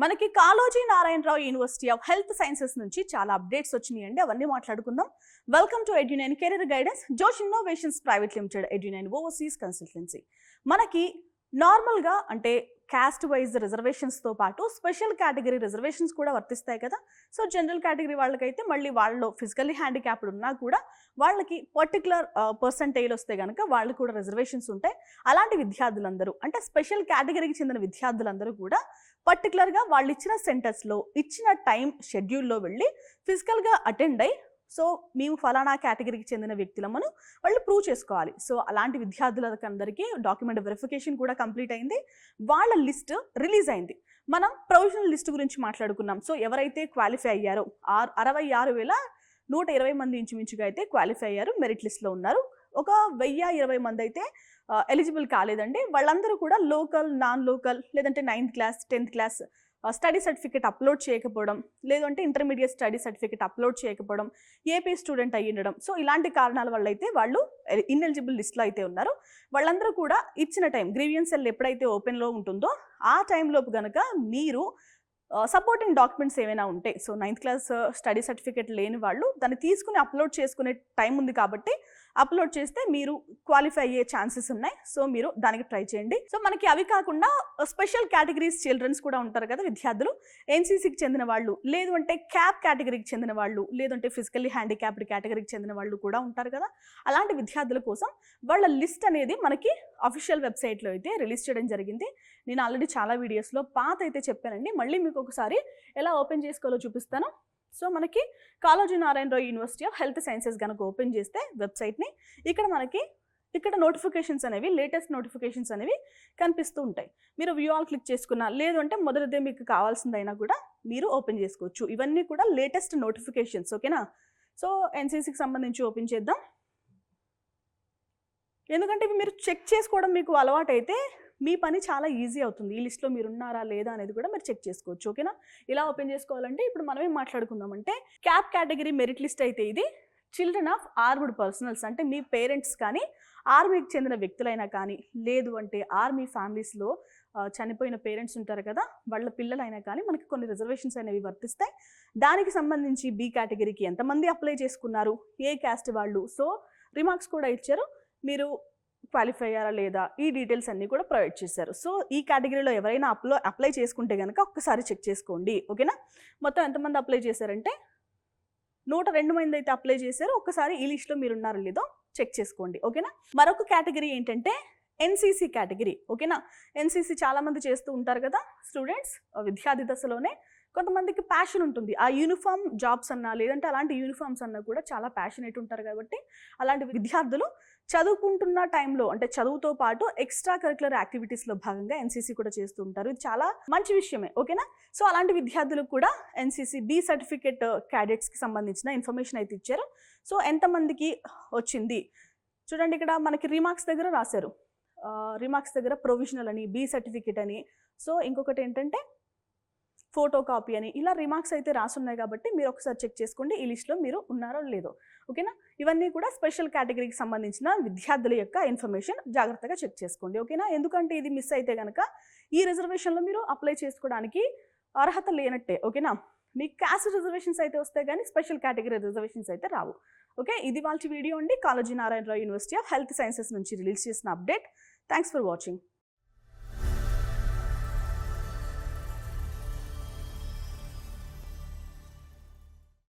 మనకి Kaloji Narayana Rao university of health sciences నుంచి చాలా అప్డేట్స్ వచ్చినాయండి. అవన్నీ మాట్లాడుకుందాం. Welcome to Edunine career guidance, Josh innovations private limited, Edunine overseas consultancy. మనకి నార్మల్గా అంటే క్యాస్ట్ వైజ్ రిజర్వేషన్స్తో పాటు స్పెషల్ కేటగిరీ రిజర్వేషన్స్ కూడా వర్తిస్తాయి కదా. సో జనరల్ కేటగిరీ వాళ్ళకైతే మళ్ళీ వాళ్ళు ఫిజికల్లీ హ్యాండిక్యాప్డ్ ఉన్నా కూడా వాళ్ళకి పర్టికులర్ పర్సంటేజ్ వస్తే కనుక వాళ్ళకి కూడా రిజర్వేషన్స్ ఉంటాయి. అలాంటి విద్యార్థులందరూ అంటే స్పెషల్ కేటగిరీకి చెందిన విద్యార్థులందరూ కూడా పర్టికులర్గా వాళ్ళు ఇచ్చిన సెంటర్స్లో ఇచ్చిన టైం షెడ్యూల్లో వెళ్ళి ఫిజికల్గా అటెండ్ అయ్యి సో మేము ఫలానా కేటగిరీకి చెందిన వ్యక్తులమను వాళ్ళు ప్రూవ్ చేసుకోవాలి. సో అలాంటి విద్యార్థులకు అందరికీ డాక్యుమెంట్ వెరిఫికేషన్ కూడా కంప్లీట్ అయింది. వాళ్ళ లిస్ట్ రిలీజ్ అయింది. మనం ప్రొవిజనల్ లిస్ట్ గురించి మాట్లాడుకున్నాం. సో ఎవరైతే క్వాలిఫై అయ్యారో 66,120 మంది ఇంచుమించుగా అయితే క్వాలిఫై అయ్యారు, మెరిట్ లిస్ట్లో ఉన్నారు. ఒక 1020 మంది అయితే ఎలిజిబుల్ కాలేదండి. వాళ్ళందరూ కూడా లోకల్, నాన్ లోకల్, లేదంటే 9th class 10th class study certificate upload చేయకపోవడం, లేదంటే ఇంటర్మీడియట్ స్టడీ సర్టిఫికేట్ అప్లోడ్ చేయకపోవడం, ఏపీ స్టూడెంట్ అయ్యి ఉండడం, సో ఇలాంటి కారణాల వల్ల అయితే వాళ్ళు ఇన్ఎలిజిబుల్ లిస్ట్లో అయితే ఉన్నారు. వాళ్ళందరూ కూడా ఇచ్చిన టైం గ్రీవియన్స్ సెల్ ఎప్పుడైతే ఓపెన్లో ఉంటుందో ఆ టైంలోపు కనుక మీరు సపోర్టింగ్ డాక్యుమెంట్స్ ఏమైనా ఉంటే, so 9th class study certificate లేని వాళ్ళు దాన్ని తీసుకుని అప్లోడ్ చేసుకునే టైం ఉంది కాబట్టి అప్లోడ్ చేస్తే మీరు క్వాలిఫై అయ్యే ఛాన్సెస్ ఉన్నాయి. సో మీరు దానికి ట్రై చేయండి. సో మనకి అవి కాకుండా స్పెషల్ కేటగిరీస్ చిల్డ్రన్స్ కూడా ఉంటారు కదా విద్యార్థులు, ఎన్సీసీకి చెందిన వాళ్ళు, లేదు అంటే క్యాప్ కేటగిరీకి చెందిన వాళ్ళు, లేదంటే ఫిజికల్లీ హ్యాండిక్యాప్డ్ కేటగిరీకి చెందిన వాళ్ళు కూడా ఉంటారు కదా. అలాంటి విద్యార్థుల కోసం వాళ్ళ లిస్ట్ అనేది మనకి అఫీషియల్ వెబ్సైట్లో అయితే రిలీజ్ చేయడం జరిగింది. నేను ఆల్రెడీ చాలా వీడియోస్లో పాత అయితే చెప్పానండి. మళ్ళీ మీకు ఒకసారి ఎలా ఓపెన్ చేసుకోవాలో చూపిస్తాను. సో మనకి Kaloji Narayana Rao university of health sciences కనుక ఓపెన్ చేస్తే వెబ్సైట్ని ఇక్కడ నోటిఫికేషన్స్ అనేవి, లేటెస్ట్ నోటిఫికేషన్స్ అనేవి కనిపిస్తూ ఉంటాయి. మీరు వ్యూ ఆల్ క్లిక్ చేసుకున్నా, లేదు అంటే మొదటిదే మీకు కావాల్సిందైనా కూడా మీరు ఓపెన్ చేసుకోవచ్చు. ఇవన్నీ కూడా లేటెస్ట్ నోటిఫికేషన్స్, ఓకేనా. సో ఎన్సీసీకి సంబంధించి ఓపెన్ చేద్దాం. ఎందుకంటే ఇవి మీరు చెక్ చేసుకోవడం మీకు అలవాటు అయితే మీ పని చాలా ఈజీ అవుతుంది. ఈ లిస్ట్లో మీరు ఉన్నారా లేదా అనేది కూడా మీరు చెక్ చేసుకోవచ్చు, ఓకేనా. ఇలా ఓపెన్ చేసుకోవాలంటే ఇప్పుడు మనం ఏం మాట్లాడుకుందామంటే, క్యాప్ కేటగిరీ మెరిట్ లిస్ట్ అయితే ఇది చిల్డ్రన్ ఆఫ్ ఆర్మ్డ్ పర్సనల్స్, అంటే మీ పేరెంట్స్ కానీ ఆర్మీకి చెందిన వ్యక్తులైనా కానీ, లేదు అంటే ఆర్మీ ఫ్యామిలీస్లో చనిపోయిన పేరెంట్స్ ఉంటారు కదా, వాళ్ళ పిల్లలైనా కానీ మనకి కొన్ని రిజర్వేషన్స్ అనేవి వర్తిస్తాయి. దానికి సంబంధించి బి కేటగిరీకి ఎంతమంది అప్లై చేసుకున్నారు, ఏ క్యాస్ట్ వాళ్ళు, సో రిమార్క్స్ కూడా ఇచ్చారు. మీరు క్వాలిఫై అయ్యారా లేదా ఈ డీటెయిల్స్ అన్నీ కూడా ప్రొవైడ్ చేశారు. సో ఈ కేటగిరీలో ఎవరైనా అప్లై చేసుకుంటే కనుక ఒక్కసారి చెక్ చేసుకోండి, ఓకేనా. మొత్తం ఎంతమంది అప్లై చేశారంటే 102 మంది అయితే అప్లై చేశారు. ఒక్కసారి ఈ లిస్ట్లో మీరు ఉన్నారో లేదో చెక్ చేసుకోండి, ఓకేనా. మరొక కేటగిరీ ఏంటంటే ఎన్సీసీ కేటగిరీ, ఓకేనా. ఎన్సీసీ చాలామంది చేస్తూ ఉంటారు కదా స్టూడెంట్స్, విద్యార్థి దశలోనే కొంతమందికి ప్యాషన్ ఉంటుంది. ఆ యూనిఫామ్ జాబ్స్ అన్నా, లేదంటే అలాంటి యూనిఫామ్స్ అన్నా కూడా చాలా ప్యాషనేట్ ఉంటారు కాబట్టి అలాంటి విద్యార్థులు చదువుకుంటున్న టైంలో, అంటే చదువుతో పాటు ఎక్స్ట్రా కరిక్యులర్ యాక్టివిటీస్లో భాగంగా ఎన్సీసీ కూడా చేస్తూ ఉంటారు. ఇది చాలా మంచి విషయమే, ఓకేనా. సో అలాంటి విద్యార్థులకు కూడా ఎన్సీసీ బి సర్టిఫికేట్ క్యాడెట్స్కి సంబంధించిన ఇన్ఫర్మేషన్ అయితే ఇచ్చారు. సో ఎంతమందికి వచ్చింది చూడండి. ఇక్కడ మనకి రిమార్క్స్ దగ్గర రాశారు, రిమార్క్స్ దగ్గర ప్రొవిజనల్ అని, బి సర్టిఫికేట్ అని, సో ఇంకొకటి ఏంటంటే ఫోటో కాపీ అని, ఇలా రిమార్క్స్ అయితే రాసున్నాయి కాబట్టి మీరు ఒకసారి చెక్ చేసుకోండి ఈ లిస్ట్లో మీరు ఉన్నారో లేదో, ఓకేనా. ఇవన్నీ కూడా స్పెషల్ కేటగిరీకి సంబంధించిన విద్యార్థుల యొక్క ఇన్ఫర్మేషన్, జాగ్రత్తగా చెక్ చేసుకోండి, ఓకేనా. ఎందుకంటే ఇది మిస్ అయితే కనుక ఈ రిజర్వేషన్లో మీరు అప్లై చేసుకోవడానికి అర్హత లేనట్టే, ఓకేనా. మీకు క్యాస్ట్ రిజర్వేషన్స్ అయితే వస్తాయి కానీ స్పెషల్ కేటగిరీ రిజర్వేషన్స్ అయితే రావు, ఓకే. ఇది వాళ్ళ వీడియో అండి. Kaloji Narayana Rao university of health sciences నుంచి రిలీజ్ చేసిన అప్డేట్. Thanks for watching.